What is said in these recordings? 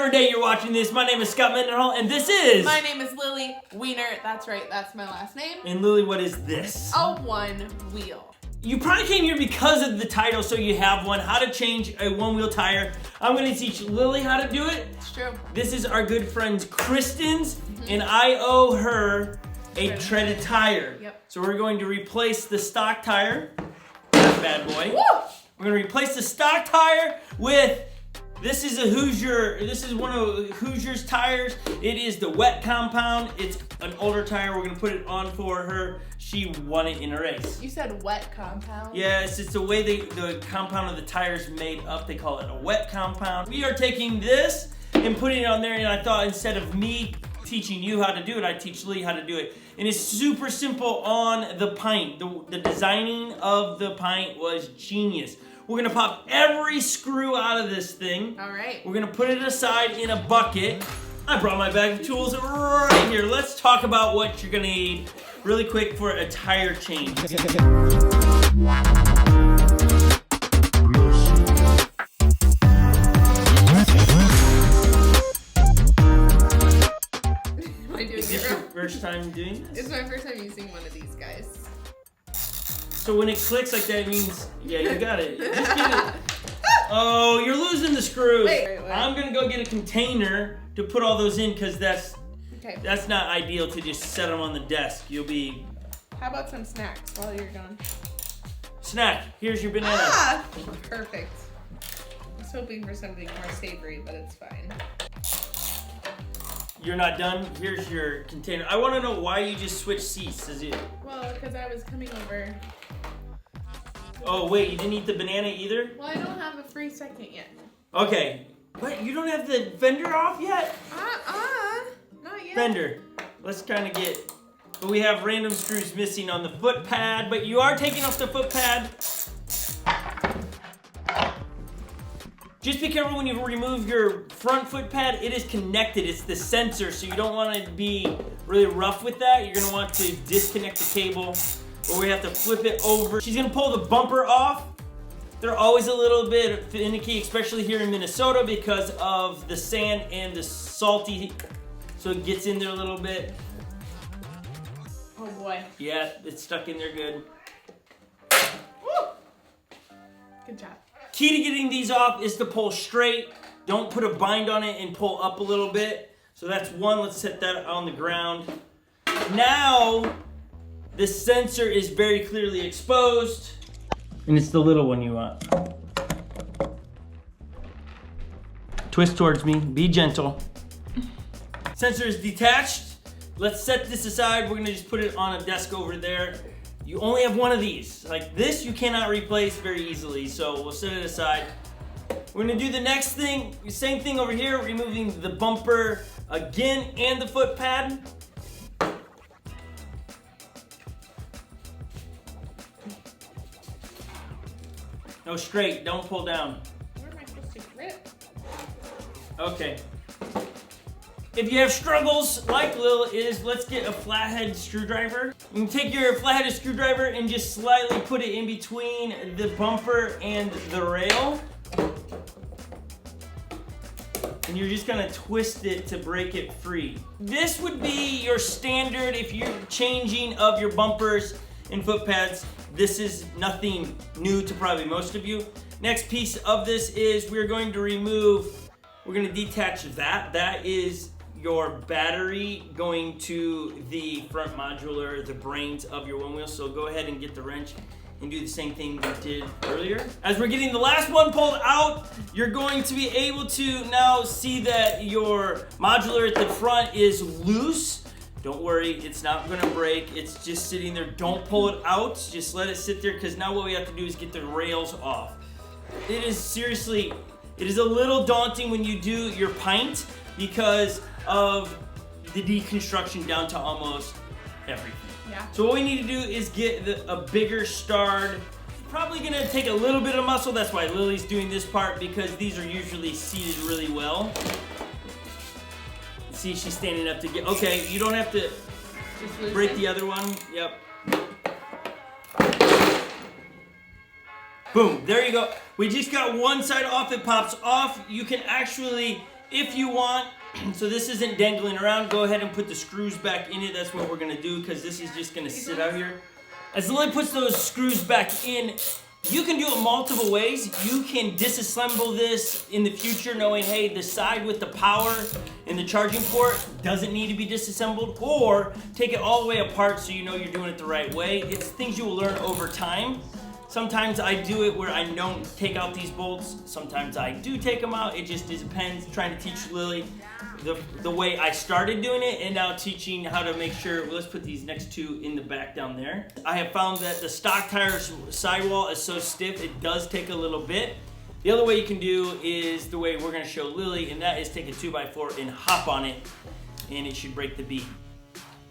whatever day you're watching this. My name is Scott Mendenhall, and this is... My name is Lily Wiener. That's right, that's my last name. And Lily, what is this? A one wheel. You probably came here because of the title, so you have one. How to change a one-wheel tire. I'm going to teach Lily how to do it. It's true. This is our good friend Kristen's, and I owe her a treaded tire. Yep. So we're going to replace the stock tire. That bad boy. Woo! We're going to replace the stock tire with... This is a Hoosier, this is one of Hoosier's tires. It is the wet compound. It's an older tire. We're gonna put it on for her. She won it in a race. You said wet compound? Yes, it's the way the compound of the tire's made up. They call it a wet compound. We are taking this and putting it on there, and I thought instead of me teaching you how to do it, I'd teach Lee how to do it. And it's super simple on the pint. The designing of the pint was genius. We're gonna pop every screw out of this thing. All right. We're gonna put it aside in a bucket. I brought my bag of tools right here. Let's talk about what you're gonna need really quick for a tire change. Am I doing Is this your first time doing this? It's my first time using one of these guys. So when it clicks like that, it means, yeah, you got it. Just get it. Oh, you're losing the screws. Wait. I'm gonna go get a container to put all those in because that's not ideal to just set them on the desk. You'll be... How about some snacks while you're gone? Snack, here's your banana. Ah! Perfect. I was hoping for something more savory, but it's fine. You're not done? Here's your container. I want to know why you just switched seats. Is it... Well, because I was coming over. Oh, wait, you didn't eat the banana either? Well, I don't have a free second yet. Okay. What? You don't have the fender off yet? Not yet. Fender. Let's kind of get... But we have random screws missing on the foot pad, but you are taking off the foot pad. Just be careful when you remove your front foot pad. It is connected. It's the sensor, so you don't want to be really rough with that. You're going to want to disconnect the cable, or we have to flip it over. She's going to pull the bumper off. They're always a little bit finicky, especially here in Minnesota because of the sand and the salty, so it gets in there a little bit. Oh boy. Yeah, it's stuck in there good. Woo! Good job. Key to getting these off is to pull straight. Don't put a bind on it and pull up a little bit. So that's one. Let's set that on the ground. Now, the sensor is very clearly exposed. And it's the little one you want. Twist towards me. Be gentle. Sensor is detached. Let's set this aside. We're gonna just put it on a desk over there. You only have one of these. Like this, you cannot replace very easily, so we'll set it aside. We're gonna do the next thing, same thing over here, removing the bumper again and the foot pad. No, straight, don't pull down. Where am I supposed to grip? Okay. If you have struggles like Lil is, let's get a flathead screwdriver. You can take your flathead screwdriver and just slightly put it in between the bumper and the rail. And you're just gonna twist it to break it free. This would be your standard if you're changing of your bumpers and foot pads. This is nothing new to probably most of you. Next piece of this is we're going to detach that. That is your battery going to the front modular, the brains of your one wheel. So go ahead and get the wrench and do the same thing we did earlier. As we're getting the last one pulled out, you're going to be able to now see that your modular at the front is loose. Don't worry, it's not gonna break. It's just sitting there. Don't pull it out. Just let it sit there, because now what we have to do is get the rails off. It is a little daunting when you do your pint because of the deconstruction down to almost everything. Yeah. So what we need to do is get a bigger start. Probably gonna take a little bit of muscle. That's why Lily's doing this part, because these are usually seated really well. See, she's standing up to get, okay, you don't have to break the other one. Yep. Boom, there you go. We just got one side off, it pops off. You can actually If you want, so this isn't dangling around, go ahead and put the screws back in it. That's what we're gonna do because this is just gonna sit out here. As Lily puts those screws back in, you can do it multiple ways. You can disassemble this in the future knowing, hey, the side with the power and the charging port doesn't need to be disassembled, or take it all the way apart so you know you're doing it the right way. It's things you will learn over time. Sometimes I do it where I don't take out these bolts. Sometimes I do take them out. It just depends. Trying to teach Lily the way I started doing it, and now teaching how to make sure. Let's put these next two in the back down there. I have found that the stock tire's sidewall is so stiff, it does take a little bit. The other way you can do is the way we're gonna show Lily, and that is take a 2x4 and hop on it, and it should break the bead.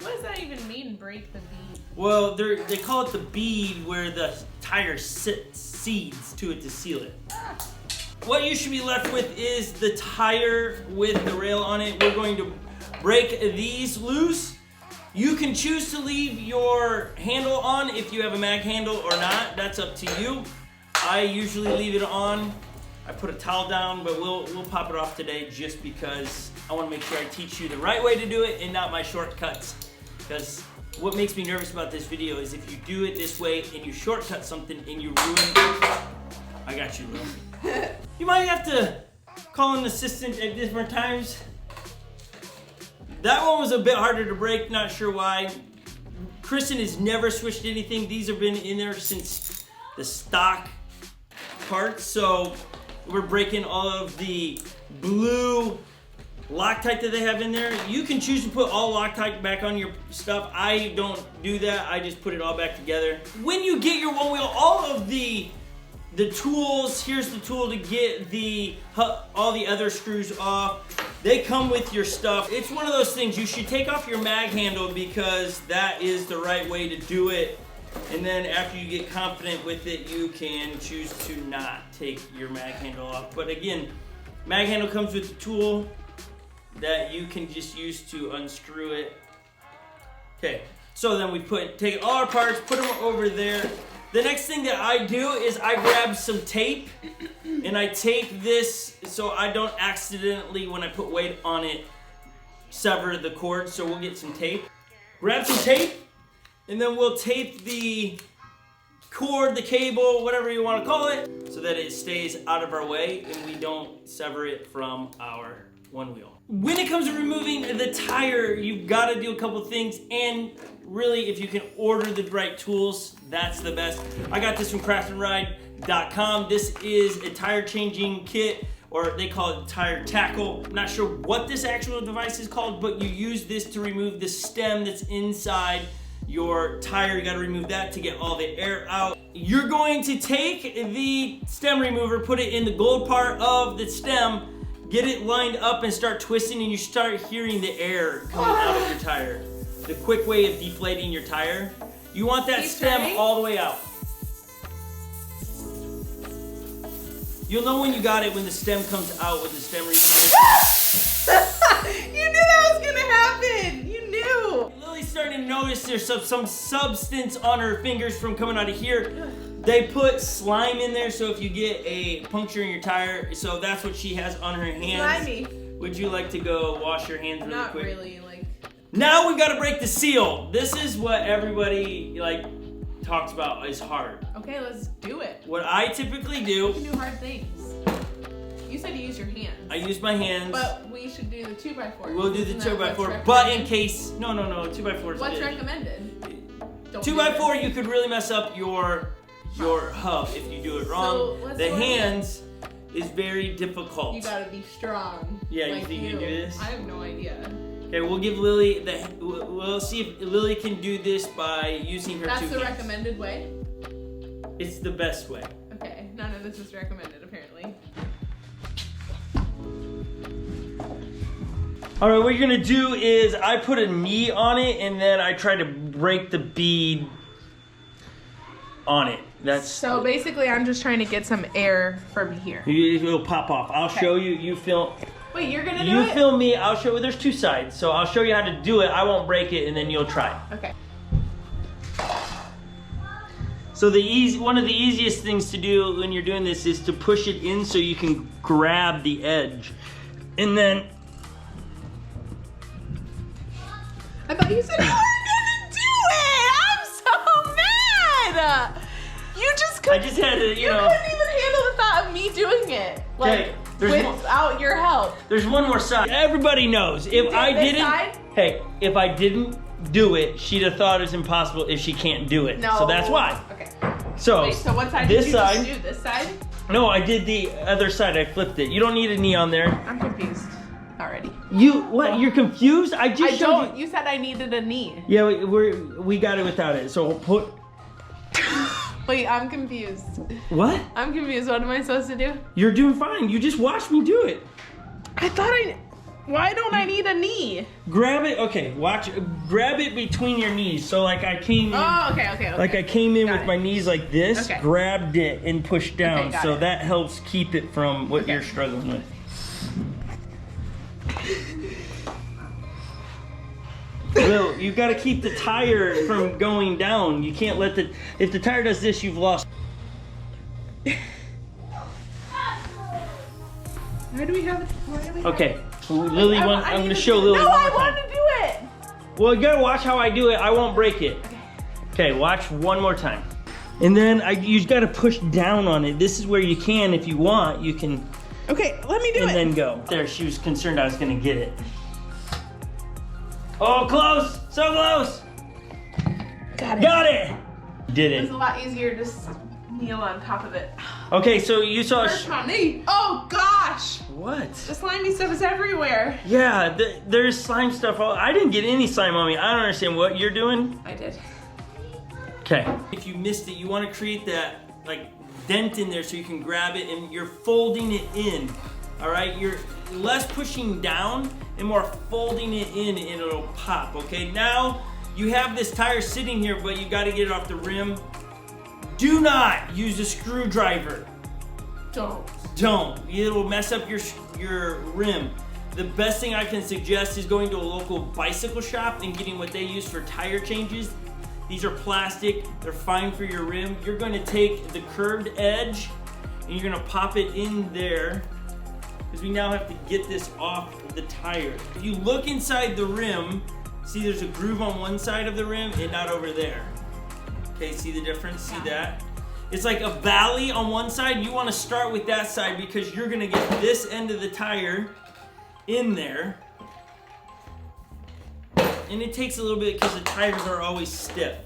What does that even mean, break the bead? Well, they call it the bead where the tire seeds to it to seal it. What you should be left with is the tire with the rail on it. We're going to break these loose. You can choose to leave your handle on if you have a mag handle or not. That's up to you. I usually leave it on. I put a towel down, but we'll pop it off today just because I want to make sure I teach you the right way to do it and not my shortcuts. Because what makes me nervous about this video is if you do it this way and you shortcut something and you ruin it. I got you, Will. You might have to call an assistant at different times. That one was a bit harder to break, not sure why. Kristen has never switched anything. These have been in there since the stock parts, so we're breaking all of the blue Loctite that they have in there. You can choose to put all Loctite back on your stuff. I don't do that. I just put it all back together. When you get your one wheel, all of the tools, here's the tool to get all the other screws off. They come with your stuff. It's one of those things, you should take off your mag handle because that is the right way to do it. And then after you get confident with it, you can choose to not take your mag handle off. But again, mag handle comes with the tool that you can just use to unscrew it. Okay, so then we take all our parts, put them over there. The next thing that I do is I grab some tape and I tape this so I don't accidentally, when I put weight on it, sever the cord. So we'll get some tape. Grab some tape and then we'll tape the cord, the cable, whatever you want to call it, so that it stays out of our way and we don't sever it from our one wheel. When it comes to removing the tire, you've got to do a couple things, and really, if you can order the right tools, that's the best. I got this from craftandride.com. This is a tire changing kit, or they call it tire tackle. I'm not sure what this actual device is called, but you use this to remove the stem that's inside your tire. You got to remove that to get all the air out. You're going to take the stem remover, put it in the gold part of the stem, get it lined up and start twisting, and you start hearing the air coming out of your tire. The quick way of deflating your tire. You want that stem all the way out. You'll know when you got it when the stem comes out with the stem remover. You knew that was gonna happen! You knew! Lily's starting to notice there's some substance on her fingers from coming out of here. They put slime in there, so if you get a puncture in your tire, so that's what she has on her hands. Slimy. Would you like to go wash your hands really quick? Not really, like. Now we've got to break the seal. This is what everybody talks about is hard. Okay, let's do it. What I typically do. You can do hard things. You said you use your hands. I use my hands. But we should do the 2x4. We'll do the 2x4, but in case, no, 2x4 is What's good. recommended? 2x4, you could really mess up your hub if you do it wrong. So the hands is very difficult. You gotta be strong. Yeah, you think you can do this? I have no idea. Okay, we'll give Lily we'll see if Lily can do this by using her 2 hands. That's the recommended way? It's the best way. Okay, none of this is recommended apparently. All right, what you're gonna do is I put a knee on it and then I try to break the bead on it. So basically I'm just trying to get some air from here. It'll pop off. I'll show you, you film. Wait, you're gonna do it? You film me, I'll show you, there's 2 sides. So I'll show you how to do it, I won't break it, and then you'll try it. Okay. So one of the easiest things to do when you're doing this is to push it in so you can grab the edge. And then I thought you said you weren't gonna do it! I'm so mad! You just couldn't, I just had to, you know. couldn't even handle the thought of me doing it. Like, Okay, there's without your help. There's one more side. Everybody knows if I this didn't, side? hey, if I didn't do it, she'd have thought it was impossible if she can't do it. No. So that's why. Okay. So, Wait, so what side this did you side, just do? This side? no, I did the other side. I flipped it. You don't need a knee on there. I'm confused already. You what? You're confused? I just I showed don't. you. You said I needed a knee. Yeah, we got it without it. So put. Wait, I'm confused. What? I'm confused. What am I supposed to do? You're doing fine. You just watched me do it. I thought I. Why don't I need a knee? Grab it. Okay, watch. Grab it between your knees. So like I came in. Oh, okay. Like I came in Got with it. my knees like this, Okay. grabbed it and pushed down. got So it. that helps keep it from what Okay. you're struggling with. Will, you got to keep the tire from going down. You can't let if the tire does this, you've lost. Why do we have it? Okay, Lily, I'm going to show Lily No, one I more time. want to do it. Well, you got to watch how I do it. I won't break it. Okay, watch one more time. And then you got to push down on it. This is where you can, if you want, you can. Okay, let me do And it. then go. There, she was concerned I was gonna get it. Oh, close! So close! Got it. Got it! Did It's it. a lot easier to just kneel on top of it. Okay, so you saw. First my knee. Oh gosh! What? The slimy stuff is everywhere. Yeah, there's slime stuff. I didn't get any slime on me. I don't understand what you're doing. I did. Okay. If you missed it, you want to create that like dent in there so you can grab it and you're folding it in. All right, you're less pushing down and more folding it in and it'll pop. Okay, now you have this tire sitting here, but you got to get it off the rim. Do not use a screwdriver. Don't. It'll mess up your rim. The best thing I can suggest is going to a local bicycle shop and getting what they use for tire changes. These are plastic, they're fine for your rim. You're going to take the curved edge and you're going to pop it in there because we now have to get this off the tire. If you look inside the rim, see there's a groove on one side of the rim and not over there. Okay, see the difference? See that? It's like a valley on one side. You want to start with that side because you're going to get this end of the tire in there. And it takes a little bit because the tires are always stiff.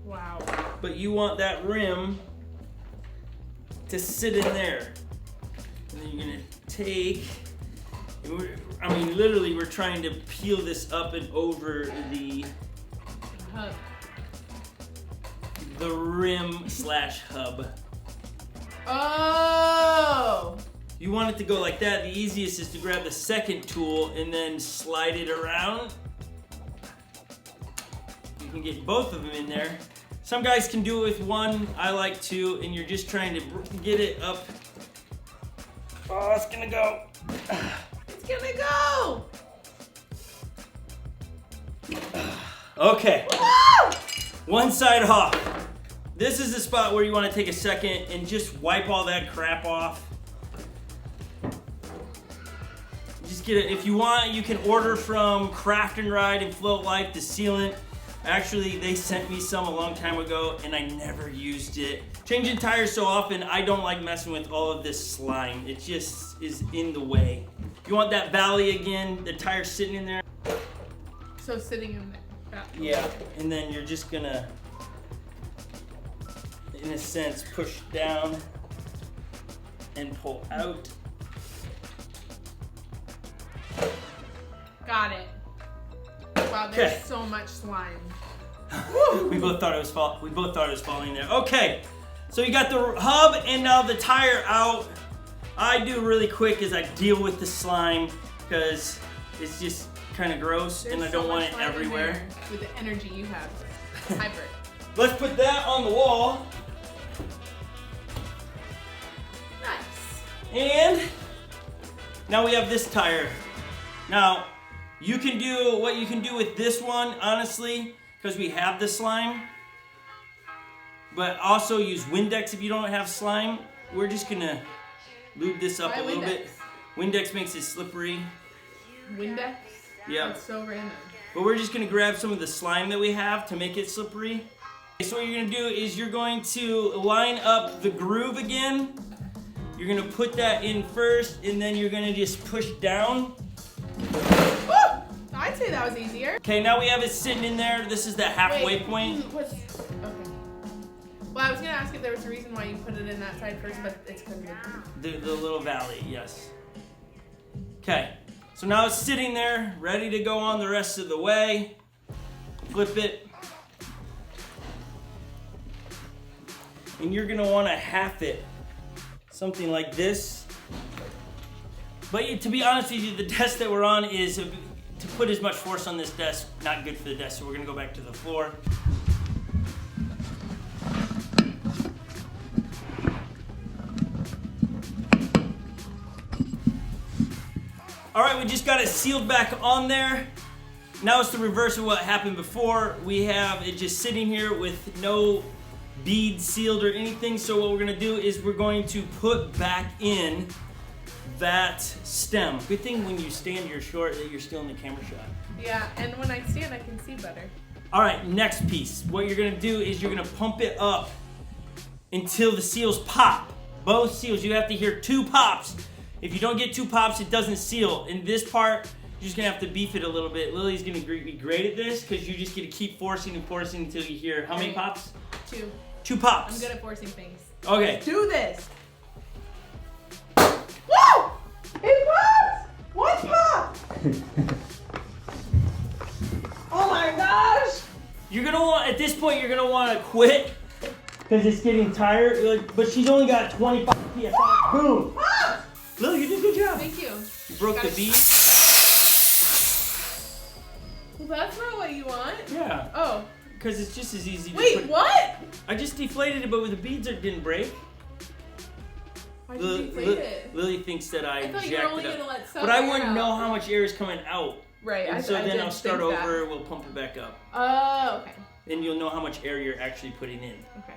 Wow. But you want that rim to sit in there. And then you're gonna take, I mean literally we're trying to peel this up and over the rim slash hub. Oh! You want it to go like that. The easiest is to grab the second tool and then slide it around. You can get both of them in there. Some guys can do it with one. I like two, and you're just trying to get it up. Oh, it's gonna go. It's gonna go! Okay. Woo! One side off. This is the spot where you want to take a second and just wipe all that crap off. Just get it. If you want, you can order from Craft and Ride and Float Life the sealant. Actually, they sent me some a long time ago and I never used it. Changing tires so often, I don't like messing with all of this slime. It just is in the way. You want that valley again, the tire sitting in there. So sitting in that. Yeah, and then you're just gonna, in a sense, push down and pull out. Got it. Wow, there's Okay. so much slime. We both thought it was falling there. Okay, so you got the hub and now the tire out. I do really quick is I deal with the slime because it's just kind of gross and I don't want it everywhere. With the energy you have. Hybrid. Let's put that on the wall. Nice. And now we have this tire. Now, you can do what you can do with this one, honestly, because we have the slime. But also use Windex if you don't have slime. We're just gonna lube this up Why a little Windex? bit. Windex makes it slippery. Windex? Yeah. That's so random. But we're just gonna grab some of the slime that we have to make it slippery. So what you're gonna do is you're going to line up the groove again. You're gonna put that in first, and then you're gonna just push down. Woo! I'd say that was easier. Okay, now we have it sitting in there. This is the halfway point. Okay. Well, I was gonna ask if there was a reason why you put it in that side first, but it's because of The little valley, yes. Okay, so now it's sitting there, ready to go on the rest of the way. Flip it. And you're gonna wanna half it. Something like this. But to be honest with you, the desk that we're on is, to put as much force on this desk, not good for the desk, so we're gonna go back to the floor. All right, we just got it sealed back on there. Now it's the reverse of what happened before. We have it just sitting here with no bead sealed or anything. So what we're gonna do is we're going to put back in that stem. Good thing when you stand you're short that you're still in the camera shot. Yeah, and when I stand, I can see better. All right, next piece. What you're gonna do is you're gonna pump it up until the seals pop. Both seals, you have to hear 2 pops. If you don't get 2 pops, it doesn't seal. In this part, you're just gonna have to beef it a little bit. Lily's gonna be great at this because you're just gonna keep forcing and forcing until you hear how many pops? 2. 2 pops. I'm good at forcing things. Okay. Do this. Woo! It popped! 1 pop! Oh my gosh! You're gonna want, at this point, you're gonna wanna quit because it's getting tired, but she's only got 25 PSI. Boom! Ah! Lily, you did a good job. Thank you. You broke the bead. Well, that's not what you want. Yeah. Oh. Because it's just as easy to Wait, put. what? I just deflated it, but with the beads it didn't break. Why'd you deflate it? Lily thinks that I thought jacked you were only it up. gonna let some But I air wouldn't out. know how much air is coming out. Right, And I so then did I'll start think over, that. we'll pump it back up. Oh, okay. Then you'll know how much air you're actually putting in. Okay.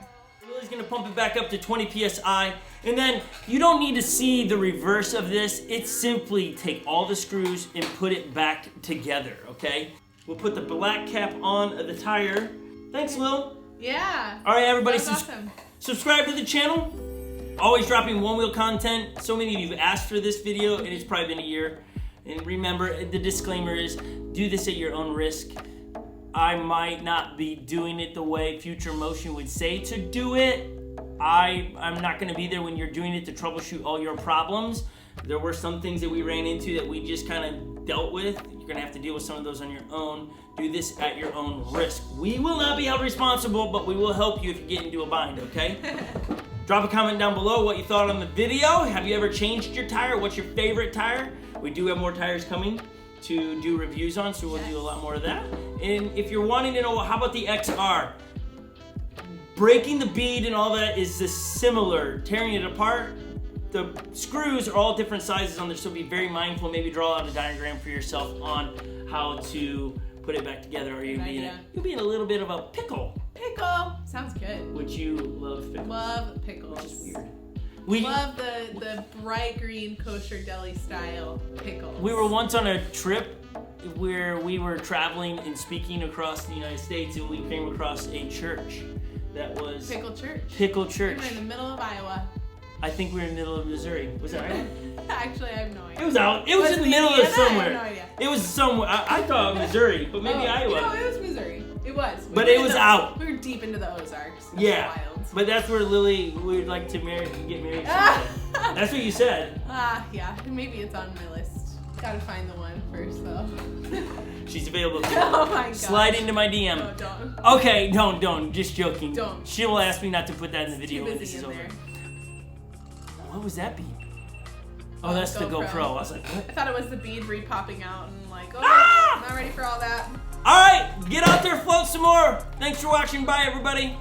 Lily's gonna pump it back up to 20 PSI. And then you don't need to see the reverse of this. It's simply take all the screws and put it back together, okay? We'll put the black cap on the tire. Thanks, Lil. Yeah. All right, everybody, That was awesome. subscribe to the channel. Always dropping one wheel content. So many of you have asked for this video, and it's probably been a year. And remember, the disclaimer is, do this at your own risk. I might not be doing it the way Future Motion would say to do it. I'm not gonna be there when you're doing it to troubleshoot all your problems. There were some things that we ran into that we just kind of dealt with. You're gonna have to deal with some of those on your own. Do this at your own risk. We will not be held responsible, but we will help you if you get into a bind, okay? Drop a comment down below what you thought on the video. Have you ever changed your tire? What's your favorite tire? We do have more tires coming to do reviews on, so we'll do a lot more of that. And if you're wanting to know, how about the XR? Breaking the bead and all that is similar. Tearing it apart, the screws are all different sizes on there, so be very mindful. Maybe draw out a diagram for yourself on how to put it back together, or you'll be in a little bit of a pickle. Pickle. Sounds good. Which you love pickles. Love pickles. Which is weird. Love the bright green kosher deli style pickles. We were once on a trip where we were traveling and speaking across the United States, and we came across a church that was Pickle Church. Pickle Church. We were in the middle of Iowa. I think we were in the middle of Missouri. Was that right? Actually, I have no idea. It was out. It was in the middle of Indiana? somewhere. I have no idea. It was somewhere. I thought Missouri, but maybe Iowa. No, it was Missouri. It was. But it was out. We were deep into the Ozarks. That's Yeah. wild. But that's where Lily would like to get married someday. That's what you said. Yeah. Maybe it's on my list. Gotta find the one first, though. She's available too. Oh my god. Slide into my DM. No, don't. Okay, don't. Just joking. Don't. She will ask me not to put that in the video Too when busy this is in over. there. What was that beep? Oh, that's the GoPro. I was like, what? I thought it was the bead re-popping out and like, oh, Ah! not ready for all that. All right, get out there, float some more. Thanks for watching. Bye, everybody.